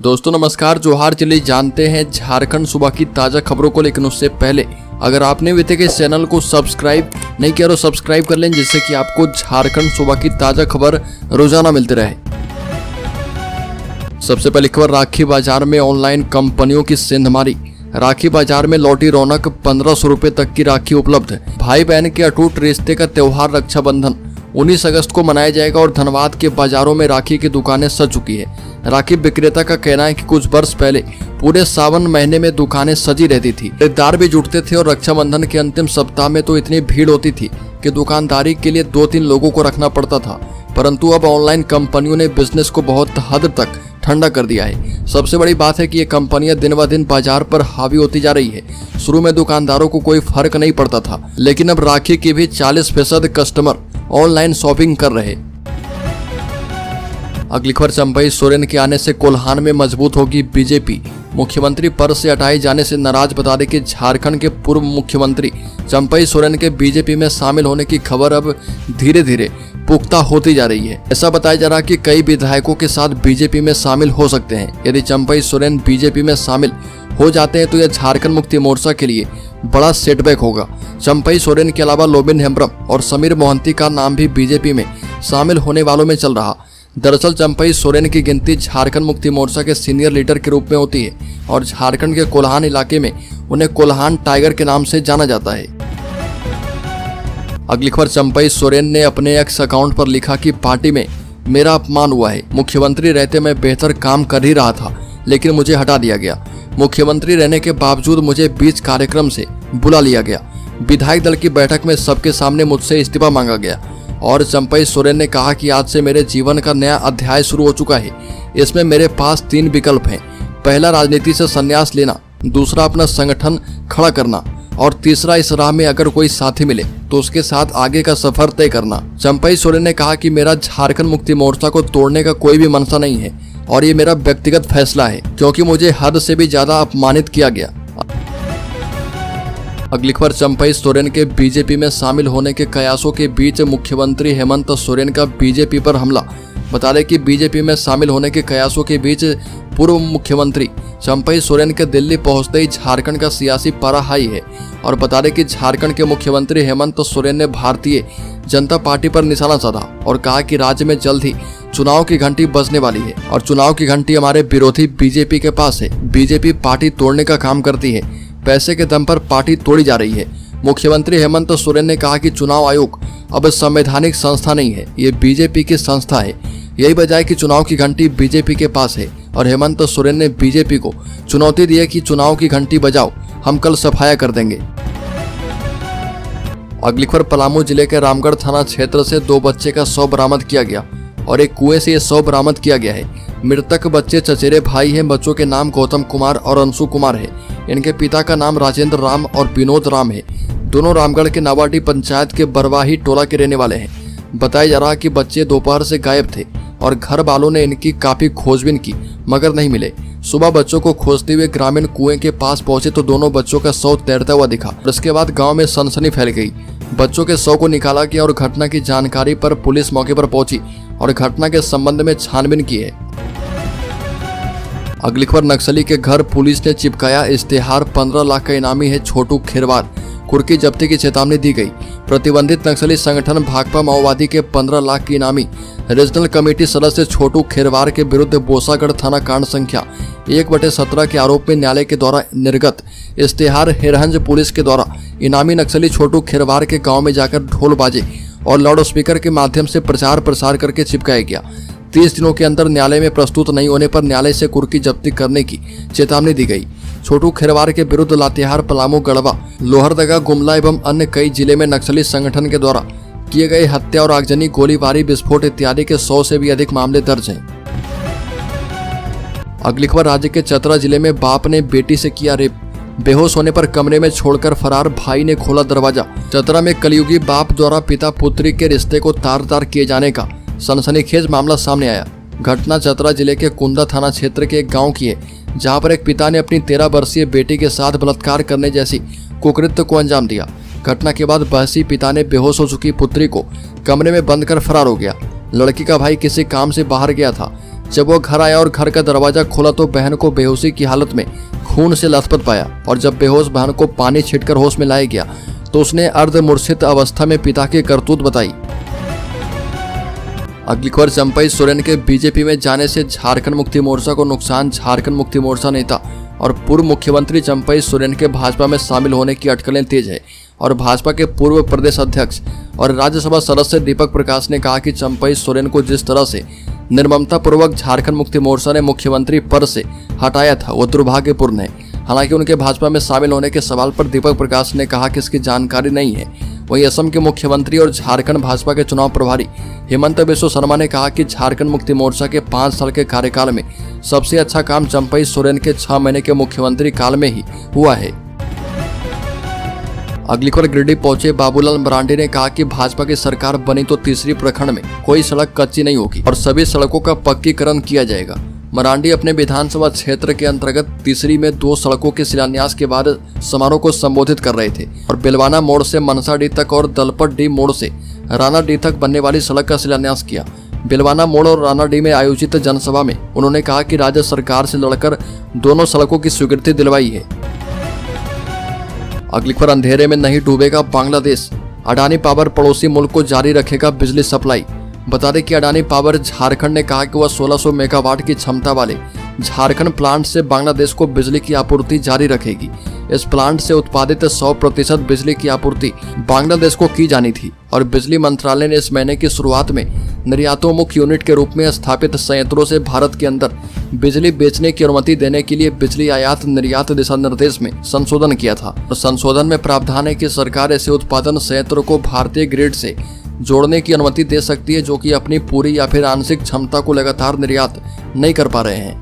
दोस्तों नमस्कार, जोहार। चलिए जानते हैं झारखंड सूबा की ताज़ा खबरों को, लेकिन उससे पहले अगर आपने अभी तक इस चैनल को सब्सक्राइब नहीं किया तो सब्सक्राइब कर लें, जिससे कि आपको झारखंड सूबा की ताज़ा खबर रोजाना मिलती रहे। सबसे पहली खबर, राखी बाजार में ऑनलाइन कंपनियों की सेंधमारी। राखी बाजार में लौटी रौनक, 1500 रुपए तक की राखी उपलब्ध। भाई बहन के अटूट रिश्ते का त्योहार रक्षाबंधन 19 अगस्त को मनाया जाएगा और धनबाद के बाजारों में राखी की दुकानें सज चुकी है। राखी विक्रेता का कहना है कि कुछ वर्ष पहले पूरे सावन महीने में दुकानें सजी रहती थी, खरीदार भी जुटते थे और रक्षाबंधन के अंतिम सप्ताह में तो इतनी भीड़ होती थी कि दुकानदारी के लिए 2-3 लोगों को रखना पड़ता था। परंतु अब ऑनलाइन कंपनियों ने बिजनेस को बहुत हद तक ठंडा कर दिया है। सबसे बड़ी बात है कि ये कंपनियां दिन ब दिन बाजार पर हावी होती जा रही है। शुरू में दुकानदारों को कोई फर्क नहीं पड़ता था, लेकिन अब राखी के भी 40% कस्टमर ऑनलाइन शॉपिंग कर रहे। अगली खबर, चंपई सोरेन के आने से कोल्हान में मजबूत होगी बीजेपी। मुख्यमंत्री पद से हटाए जाने से नाराज बता दें कि झारखंड के पूर्व मुख्यमंत्री चंपई सोरेन के बीजेपी में शामिल होने की खबर अब धीरे धीरे पुख्ता होती जा रही है। ऐसा बताया जा रहा है कि कई विधायकों के साथ बीजेपी में शामिल हो सकते हैं। यदि चंपई सोरेन बीजेपी में शामिल हो जाते हैं तो यह झारखंड मुक्ति मोर्चा के लिए बड़ा सेटबैक होगा। चंपई सोरेन के अलावा लोबिन हेम्ब्रम और समीर मोहंती का नाम भी बीजेपी में शामिल होने वालों में चल रहा। दरअसल चंपई सोरेन की गिनती झारखंड मुक्ति मोर्चा के सीनियर लीडर के रूप में होती है और झारखंड के कोल्हान इलाके में उन्हें कोल्हान टाइगर के नाम से जाना जाता है। अगली खबर, चंपई सोरेन ने अपने एक्स अकाउंट पर लिखा कि पार्टी में मेरा अपमान हुआ है। मुख्यमंत्री रहते मैं बेहतर काम कर ही रहा था, लेकिन मुझे हटा दिया गया। मुख्यमंत्री रहने के बावजूद मुझे बीच कार्यक्रम से बुला लिया गया। विधायक दल की बैठक में सबके सामने मुझसे इस्तीफा मांगा गया और चंपई सोरेन ने कहा कि आज से मेरे जीवन का नया अध्याय शुरू हो चुका है। इसमें मेरे पास 3 विकल्प हैं। पहला, राजनीति से संन्यास लेना, दूसरा, अपना संगठन खड़ा करना और तीसरा, इस राह में अगर कोई साथी मिले तो उसके साथ आगे का सफर तय करना। चंपई सोरेन ने कहा कि मेरा झारखंड मुक्ति मोर्चा को तोड़ने का कोई भी मनसा नहीं है और ये मेरा व्यक्तिगत फैसला है, क्योंकि मुझे हद से भी ज्यादा अपमानित किया गया। अगली खबर, चंपई सोरेन के बीजेपी में शामिल होने के कयासों के बीच मुख्यमंत्री हेमंत सोरेन का बीजेपी पर हमला। बता दें कि बीजेपी में शामिल होने के कयासों के बीच पूर्व मुख्यमंत्री चंपई सोरेन के दिल्ली पहुंचते ही झारखंड का सियासी पारा हाई है। और बता दें कि झारखंड के मुख्यमंत्री हेमंत सोरेन ने भारतीय जनता पार्टी पर निशाना साधा और कहा कि राज्य में जल्द ही चुनाव की घंटी बजने वाली है और चुनाव की घंटी हमारे विरोधी बीजेपी के पास है। बीजेपी पार्टी तोड़ने का काम करती है, पैसे के दम पर पार्टी तोड़ी जा रही है। मुख्यमंत्री हेमंत सोरेन ने कहा कि चुनाव आयोग अब संवैधानिक संस्था नहीं है, ये बीजेपी की संस्था है। यही वजह है कि चुनाव की घंटी बीजेपी के पास है और हेमंत सोरेन ने बीजेपी को चुनौती दी है कि चुनाव की घंटी बजाओ, हम कल सफाया कर देंगे। अगली खबर, पलामू जिले के रामगढ़ थाना क्षेत्र से 2 बच्चे का शव बरामद किया गया और एक कुएं से यह शव बरामद किया गया है। मृतक बच्चे चचेरे भाई हैं। बच्चों के नाम गौतम कुमार और अंशु कुमार है। इनके पिता का नाम राजेंद्र राम और विनोद राम है। दोनों रामगढ़ के नावाडी पंचायत के बरवाही टोला के रहने वाले हैं। बताया जा रहा कि बच्चे दोपहर से गायब थे और घर वालों ने इनकी काफी खोजबीन की मगर नहीं मिले। सुबह बच्चों को खोजते हुए ग्रामीण कुएं के पास पहुंचे तो दोनों बच्चों का शव तैरता हुआ दिखा। इसके बाद गांव में सनसनी फैल गई। बच्चों के शव को निकाला गया और घटना की जानकारी पर पुलिस मौके पर पहुंची और घटना के संबंध में छानबीन की है। अगली खबर, नक्सली के घर पुलिस ने चिपकाया इश्तेहार, 15 लाख का इनामी है छोटू खेरवार। कुर्की जब्ती की चेतावनी दी गई। प्रतिबंधित नक्सली संगठन भाकपा माओवादी के 15 लाख की इनामी रीजनल कमेटी सदस्य छोटू खेरवार के विरुद्ध बोसागढ़ थाना कांड संख्या 1/17 के आरोप में न्यायालय के द्वारा निर्गत इश्तेहार हिरहंज पुलिस के द्वारा इनामी नक्सली छोटू खेरवार के गाँव में जाकर ढोल बाजे और लाउड स्पीकर के माध्यम से प्रचार प्रसार करके चिपकाया गया। 30 दिनों के अंदर न्यायालय में प्रस्तुत नहीं होने पर न्यायालय से कुर्की जब्ती करने की चेतावनी दी गई। छोटू खेरवार के विरुद्ध लातेहार, पलामू, गढ़वा, लोहरदगा, गुमला एवं अन्य कई जिले में नक्सली संगठन के द्वारा किए गए हत्या और आगजनी, गोलीबारी, विस्फोट इत्यादि के 100 से भी अधिक मामले दर्ज हैं। अगली खबर, राज्य के चतरा जिले में बाप ने बेटी से किया रेप। बेहोश होने पर कमरे में छोड़कर फरार भाई ने खोला दरवाजा। चतरा में कलयुगी बाप द्वारा पिता पुत्री के रिश्ते को तार-तार किए जाने का सनसनीखेज मामला सामने आया। घटना चतरा जिले के कुंदा थाना क्षेत्र के एक गांव की है, जहां पर एक पिता ने अपनी 13 वर्षीय बेटी के साथ बलात्कार करने जैसी कुकृत्य को अंजाम दिया। घटना के बाद बहसी पिता ने बेहोश हो चुकी पुत्री को कमरे में बंद कर फरार हो गया। लड़की का भाई किसी काम से बाहर गया था। जब वो घर आया और घर का दरवाजा खोला तो बहन को बेहोशी की हालत में खून से लथपथ पाया और जब बेहोश बहन को पानी छिड़कर होश में लाया गया तो उसने अर्धमूर्छित अवस्था में पिता की करतूत बताई। अगली खबर, चंपई सोरेन के बीजेपी में जाने से झारखंड मुक्ति मोर्चा को नुकसान। झारखंड मुक्ति मोर्चा नेता और पूर्व मुख्यमंत्री चंपई सोरेन के भाजपा में शामिल होने की अटकलें तेज है और भाजपा के पूर्व प्रदेश अध्यक्ष और राज्यसभा सदस्य दीपक प्रकाश ने कहा कि चंपई सोरेन को जिस तरह से निर्ममतापूर्वक झारखंड मुक्ति मोर्चा ने मुख्यमंत्री पद से हटाया था वो दुर्भाग्यपूर्ण है। हालांकि उनके भाजपा में शामिल होने के सवाल पर दीपक प्रकाश ने कहा कि इसकी जानकारी नहीं है। वहीं असम के मुख्यमंत्री और झारखंड भाजपा के चुनाव प्रभारी हेमंत बिस्व शर्मा ने कहा कि झारखंड मुक्ति मोर्चा के 5 साल के कार्यकाल में सबसे अच्छा काम चंपई सोरेन के 6 महीने के मुख्यमंत्री काल में ही हुआ है। अगली खबर, गिरिडीह पहुंचे बाबूलाल मरांडी ने कहा कि भाजपा की सरकार बनी तो तीसरी प्रखंड में कोई सड़क कच्ची नहीं होगी और सभी सड़कों का पक्कीकरण किया जाएगा। मरांडी अपने विधानसभा क्षेत्र के अंतर्गत तीसरी में 2 सड़कों के शिलान्यास के बाद समारोह को संबोधित कर रहे थे और बिलवाना मोड़ से मनसाडी तक और दलपत डी मोड़ से रानाडी तक बनने वाली सड़क का शिलान्यास किया। बिलवाना मोड़ और रानाडी में आयोजित जनसभा में उन्होंने कहा कि राज्य सरकार से लड़कर दोनों सड़कों की स्वीकृति दिलवाई है। अगली खबर, अंधेरे में नहीं डूबेगा बांग्लादेश। अडानी पावर पड़ोसी मुल्क को जारी रखेगा बिजली सप्लाई। बता दें कि अडानी पावर झारखंड ने कहा कि वह 1600 मेगावाट की क्षमता वाले झारखंड प्लांट से बांग्लादेश को बिजली की आपूर्ति जारी रखेगी। इस प्लांट से उत्पादित 100% बिजली की आपूर्ति बांग्लादेश को की जानी थी और बिजली मंत्रालय ने इस महीने की शुरुआत में निर्यातोन्मुख यूनिट के रूप में स्थापित संयंत्रों से भारत के अंदर बिजली बेचने की अनुमति देने के लिए बिजली आयात निर्यात दिशा निर्देश में संशोधन किया था। और संशोधन में प्रावधान है कि सरकार ऐसे उत्पादन संयंत्रों को भारतीय ग्रिड से जोड़ने की अनुमति दे सकती है जो कि अपनी पूरी या फिर आंशिक क्षमता को लगातार निर्यात नहीं कर पा रहे हैं।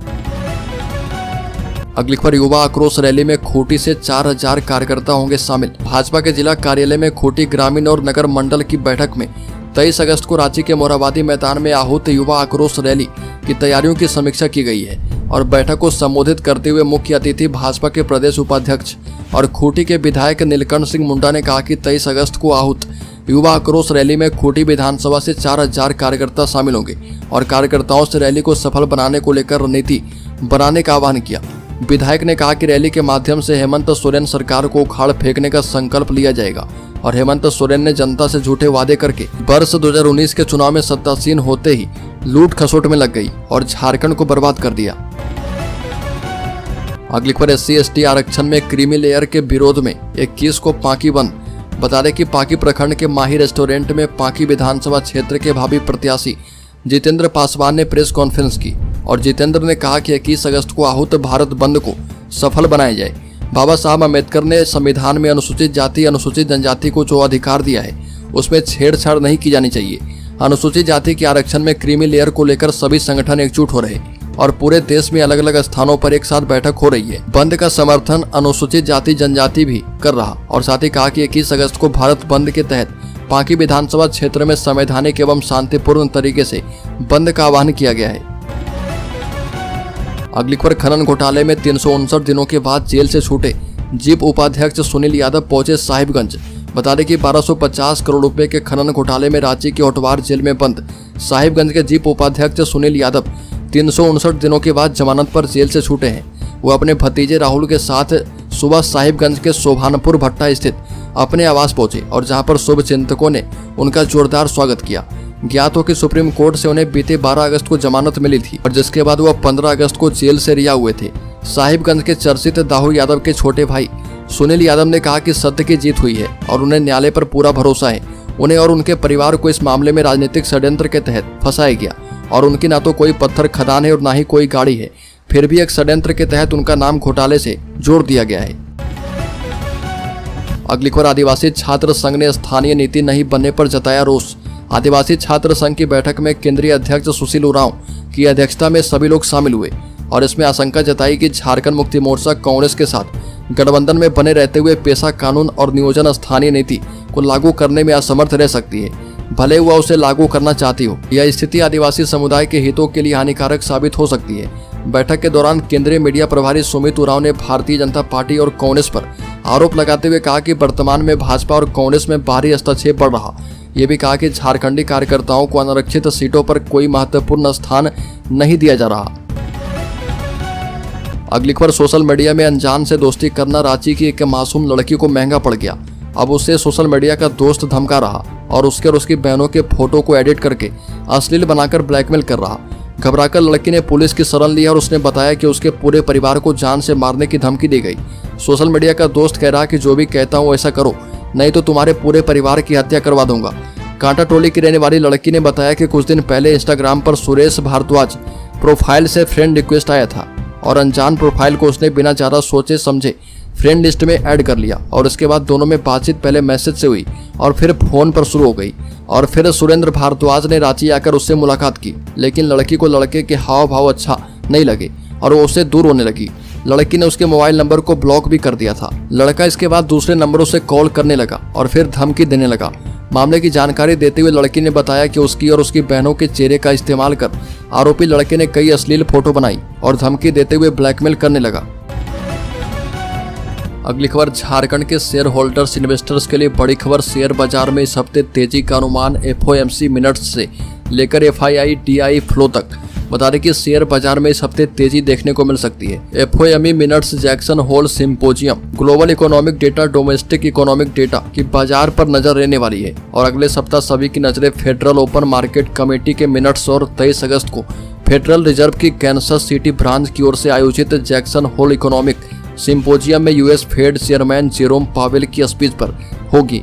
अगली खबर, युवा आक्रोश रैली में खूंटी से 4000 कार्यकर्ता होंगे शामिल। भाजपा के जिला कार्यालय में खूंटी ग्रामीण और नगर मंडल की बैठक में 23 अगस्त को रांची के मोरहाबादी मैदान में आहूत युवा आक्रोश रैली की तैयारियों की समीक्षा की गई है और बैठक को संबोधित करते हुए मुख्य अतिथि भाजपा के प्रदेश उपाध्यक्ष और खूंटी के विधायक नीलकंठ सिंह मुंडा ने कहा कि 23 अगस्त को आहूत युवा आक्रोश रैली में खूंटी विधानसभा से 4000 कार्यकर्ता शामिल होंगे और कार्यकर्ताओं से रैली को सफल बनाने को लेकर रणनीति बनाने का आह्वान किया। विधायक ने कहा कि रैली के माध्यम से हेमंत सोरेन सरकार को उखाड़ फेंकने का संकल्प लिया जाएगा और हेमंत सोरेन ने जनता से झूठे वादे करके वर्ष 2019 के चुनाव में सत्तासीन होते ही लूट खसोट में लग गई और झारखंड को बर्बाद कर दिया। अगली खबर, SC/ST आरक्षण में क्रीमी लेयर के विरोध में 21 को पांकी बंद। बता दें कि पांकी प्रखंड के माही रेस्टोरेंट में पांकी विधानसभा क्षेत्र के भावी प्रत्याशी जितेंद्र पासवान ने प्रेस कॉन्फ्रेंस की और जितेंद्र ने कहा कि 21 अगस्त को आहूत भारत बंद को सफल बनाया जाए। बाबा साहब अम्बेडकर ने संविधान में अनुसूचित जाति अनुसूचित जनजाति को जो अधिकार दिया है उसमें छेड़छाड़ नहीं की जानी चाहिए। अनुसूचित जाति के आरक्षण में क्रीमी लेयर को लेकर सभी संगठन एकजुट हो रहे और पूरे देश में अलग अलग स्थानों पर एक साथ बैठक हो रही है। बंद का समर्थन अनुसूचित जाति जनजाति भी कर रहा और साथ ही कहा कि 21 अगस्त को भारत बंद के तहत पांकी विधानसभा क्षेत्र में संवैधानिक एवं शांतिपूर्ण तरीके से बंद का आह्वान किया गया है। अगली खबर, खनन घोटाले में 359 दिनों के बाद जेल से छूटे जीप उपाध्यक्ष सुनील यादव पहुंचे साहिबगंज। बता दें कि 1250 करोड़ रुपए के खनन घोटाले में रांची के होटवार जेल में बंद साहिबगंज के जीप उपाध्यक्ष सुनील यादव 359 दिनों के बाद जमानत पर जेल से छूटे हैं। वो अपने भतीजे राहुल के साथ सुबह साहिबगंज के शोभानपुर भट्टा स्थित अपने आवास पहुंचे और जहां पर शुभ चिंतकों ने उनका जोरदार स्वागत किया। ज्ञात हो कि सुप्रीम कोर्ट से उन्हें बीते 12 अगस्त को जमानत मिली थी और जिसके बाद वह 15 अगस्त को जेल से रिहा हुए थे। साहिबगंज के चर्चित दाऊ यादव के छोटे भाई सुनील यादव ने कहा कि सत्य की जीत हुई है और उन्हें न्यायालय पर पूरा भरोसा है। उन्हें और उनके परिवार को इस मामले में राजनीतिक षड्यंत्र के तहत फंसाया गया और उनकी ना तो कोई पत्थर खदान है और ना ही कोई गाड़ी है, फिर भी एक षड्यंत्र के तहत उनका नाम घोटाले से जोड़ दिया गया है। अगली खबर, आदिवासी छात्र संघ ने स्थानीय नीति नहीं बनने पर जताया रोष। आदिवासी छात्र संघ की बैठक में केंद्रीय अध्यक्ष सुशील उरांव की अध्यक्षता में सभी लोग शामिल हुए और इसमें आशंका जताई कि झारखंड मुक्ति मोर्चा कांग्रेस के साथ गठबंधन में बने रहते हुए पेशा कानून और नियोजन स्थानीय नीति को लागू करने में असमर्थ रह सकती है, भले वह उसे लागू करना चाहती हो। यह स्थिति आदिवासी समुदाय के हितों के लिए हानिकारक साबित हो सकती है। बैठक के दौरान केंद्रीय मीडिया प्रभारी सुमित उरांव ने भारतीय जनता पार्टी और कांग्रेस पर आरोप लगाते हुए कहा कि वर्तमान में भाजपा और कांग्रेस में बाहरी हस्तक्षेप बढ़ रहा ये भी कहा कि झारखंडी कार्यकर्ताओं को अनारक्षित सीटों पर कोई महत्वपूर्ण स्थान नहीं दिया जा रहा। अगली खबर, सोशल मीडिया में अनजान से दोस्ती करना रांची की एक मासूम लड़की को महंगा पड़ गया। अब उसे सोशल मीडिया का दोस्त धमका रहा और उसके और उसकी बहनों के फोटो को एडिट करके अश्लील बनाकर ब्लैकमेल कर रहा। घबराकर लड़की ने पुलिस की शरण ली और उसने बताया कि उसके पूरे परिवार को जान से मारने की धमकी दी गई। सोशल मीडिया का दोस्त कह रहा कि जो भी कहता हूँ ऐसा करो, नहीं तो तुम्हारे पूरे परिवार की हत्या करवा दूंगा। कांटा टोली की रहने वाली लड़की ने बताया कि कुछ दिन पहले इंस्टाग्राम पर सुरेश भारद्वाज प्रोफाइल से फ्रेंड रिक्वेस्ट आया था और अनजान प्रोफाइल को उसने बिना ज़्यादा सोचे समझे फ्रेंड लिस्ट में ऐड कर लिया और इसके बाद दोनों में बातचीत पहले मैसेज से हुई और फिर फोन पर शुरू हो गई और फिर सुरेंद्र भारद्वाज ने रांची आकर उससे मुलाकात की, लेकिन लड़की को लड़के के हाव भाव अच्छा नहीं लगे और वो उससे दूर होने लगी। लड़की ने उसके मोबाइल नंबर को ब्लॉक भी कर दिया था। लड़का इसके बाद दूसरे नंबरों से कॉल करने लगा और फिर धमकी देने लगा। मामले की जानकारी देते हुए लड़की ने बताया कि उसकी और उसकी बहनों के चेहरे का इस्तेमाल कर आरोपी लड़के ने कई अश्लील फोटो बनाई और धमकी देते हुए ब्लैकमेल करने लगा। अगली खबर, झारखंड के शेयर होल्डर्स इन्वेस्टर्स के लिए बड़ी खबर। शेयर बाजार में इस हफ्ते तेजी का अनुमान FOMC मिनट्स से लेकर FII फ्लो तक। बता दें कि शेयर बाजार में इस हफ्ते तेजी देखने को मिल सकती है। FOMC minutes, Jackson Hole symposium, global economic data, domestic economic data की बाजार पर नजर रहने वाली है और अगले सप्ताह सभी की नजरें फेडरल ओपन मार्केट कमेटी के मिनट्स और 23 अगस्त को फेडरल रिजर्व की कैंसस सिटी ब्रांच की ओर से आयोजित जैक्सन होल इकोनॉमिक सिंपोजियम में US Fed chairman Jerome Powell की स्पीच पर होगी।